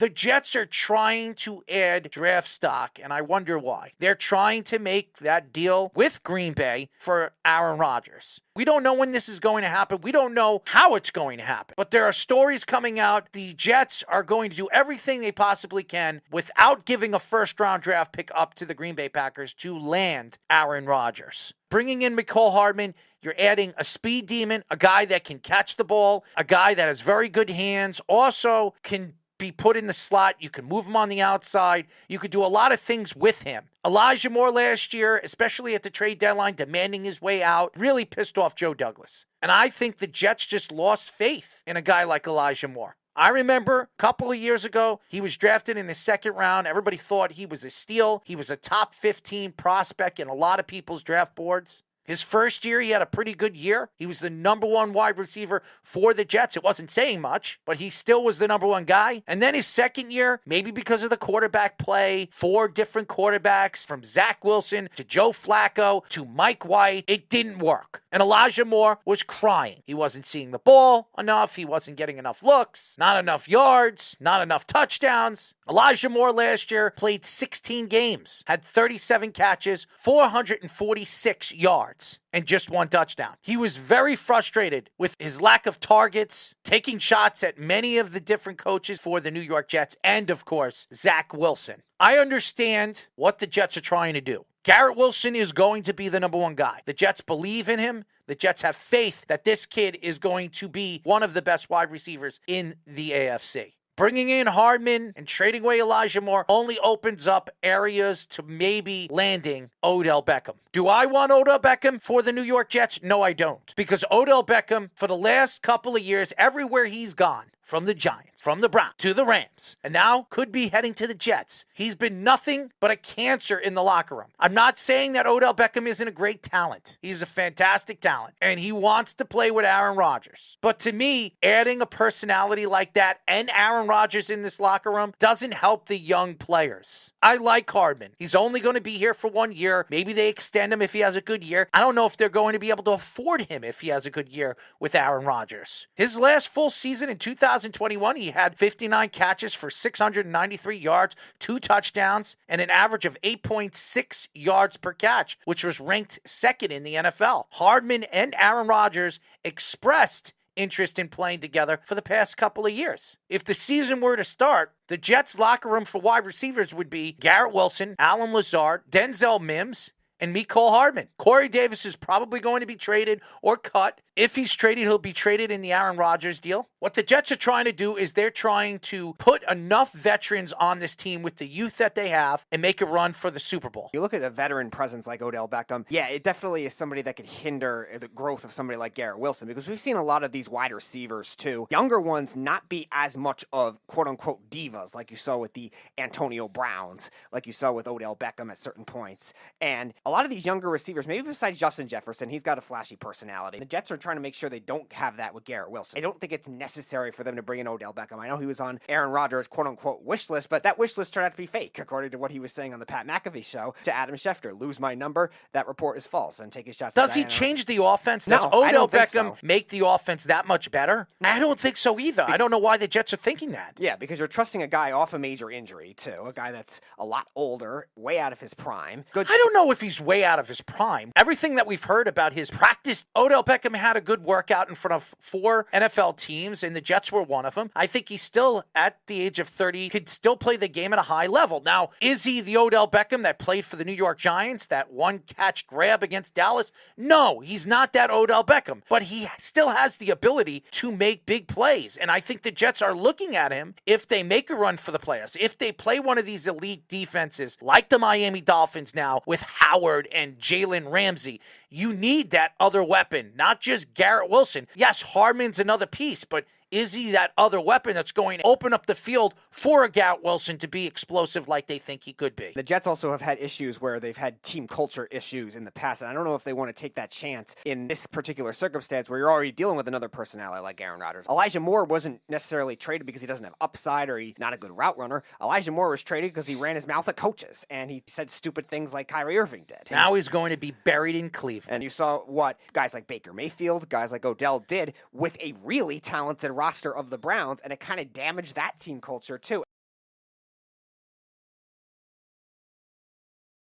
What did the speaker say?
The Jets are trying to add draft stock, and I wonder why. They're trying to make that deal with Green Bay for Aaron Rodgers. We don't know when this is going to happen. We don't know how it's going to happen. But there are stories coming out. The Jets are going to do everything they possibly can without giving a first-round draft pick up to the Green Bay Packers to land Aaron Rodgers. Bringing in Mecole Hardman, you're adding a speed demon, a guy that can catch the ball, a guy that has very good hands, also can be put in the slot. You can move him on the outside. You could do a lot of things with him. Elijah Moore last year, especially at the trade deadline, demanding his way out, really pissed off Joe Douglas. And I think the Jets just lost faith in a guy like Elijah Moore. I remember a couple of years ago, he was drafted in the second round. Everybody thought he was a steal. He was a top 15 prospect in a lot of people's draft boards. His first year, he had a pretty good year. He was the number one wide receiver for the Jets. It wasn't saying much, but he still was the number one guy. And then his second year, maybe because of the quarterback play, 4 different quarterbacks from Zach Wilson to Joe Flacco to Mike White, it didn't work. And Elijah Moore was crying. He wasn't seeing the ball enough. He wasn't getting enough looks, not enough yards, not enough touchdowns. Elijah Moore last year played 16 games, had 37 catches, 446 yards, and just 1 touchdown. He was very frustrated with his lack of targets, taking shots at many of the different coaches for the New York Jets, and of course, Zach Wilson. I understand what the Jets are trying to do. Garrett Wilson is going to be the number one guy. The Jets believe in him. The Jets have faith that this kid is going to be one of the best wide receivers in the AFC. Bringing in Hardman and trading away Elijah Moore only opens up areas to maybe landing Odell Beckham. Do I want Odell Beckham for the New York Jets? No, I don't. Because Odell Beckham, for the last couple of years, everywhere he's gone, from the Giants, from the Browns, to the Rams, and now could be heading to the Jets, he's been nothing but a cancer in the locker room. I'm not saying that Odell Beckham isn't a great talent. He's a fantastic talent, and he wants to play with Aaron Rodgers. But to me, adding a personality like that and Aaron Rodgers in this locker room doesn't help the young players. I like Hardman. He's only going to be here for 1 year. Maybe they extend him if he has a good year. I don't know if they're going to be able to afford him if he has a good year with Aaron Rodgers. His last full season in 2021, he had 59 catches for 693 yards, 2 touchdowns, and an average of 8.6 yards per catch, which was ranked second in the NFL. Hardman and Aaron Rodgers expressed interest in playing together for the past couple of years. If the season were to start, the Jets' locker room for wide receivers would be Garrett Wilson, Allen Lazard, Denzel Mims, and Mecole Hardman. Corey Davis is probably going to be traded or cut. If he's traded, he'll be traded in the Aaron Rodgers deal. What the Jets are trying to do is they're trying to put enough veterans on this team with the youth that they have and make a run for the Super Bowl. You look at a veteran presence like Odell Beckham, yeah, it definitely is somebody that could hinder the growth of somebody like Garrett Wilson, because we've seen a lot of these wide receivers too, younger ones, not be as much of quote-unquote divas like you saw with the Antonio Browns, like you saw with Odell Beckham at certain points. And a lot of these younger receivers, maybe besides Justin Jefferson, he's got a flashy personality. The Jets are trying to make sure they don't have that with Garrett Wilson. I don't think it's necessary for them to bring in Odell Beckham. I know he was on Aaron Rodgers' quote-unquote wish list, but that wish list turned out to be fake, according to what he was saying on the Pat McAfee show to Adam Schefter. Lose my number, that report is false, and take his shots. Does he change the offense? No, Does Odell Beckham so. make the offense that much better? I don't think so either. I don't know why the Jets are thinking that. Yeah, because you're trusting a guy off a major injury, too. A guy that's a lot older, way out of his prime. I don't know if he's way out of his prime. Everything that we've heard about his practice, Odell Beckham had a good workout in front of 4 NFL teams, and the Jets were one of them. I think he's still, at the age of 30, could still play the game at a high level. Now, is he the Odell Beckham that played for the New York Giants, that one-catch grab against Dallas? No, he's not that Odell Beckham, but he still has the ability to make big plays, and I think the Jets are looking at him if they make a run for the playoffs, if they play one of these elite defenses like the Miami Dolphins now with Howard and Jalen Ramsey. You need that other weapon, not just Garrett Wilson. Yes, Hardman's another piece, but is he that other weapon that's going to open up the field for a Garrett Wilson to be explosive like they think he could be? The Jets also have had issues where they've had team culture issues in the past, and I don't know if they want to take that chance in this particular circumstance where you're already dealing with another personality like Aaron Rodgers. Elijah Moore wasn't necessarily traded because he doesn't have upside or he's not a good route runner. Elijah Moore was traded because he ran his mouth at coaches, and he said stupid things like Kyrie Irving did. Now he's going to be buried in Cleveland. And you saw what guys like Baker Mayfield, guys like Odell did with a really talented roster of the Browns, and it kind of damaged that team culture too.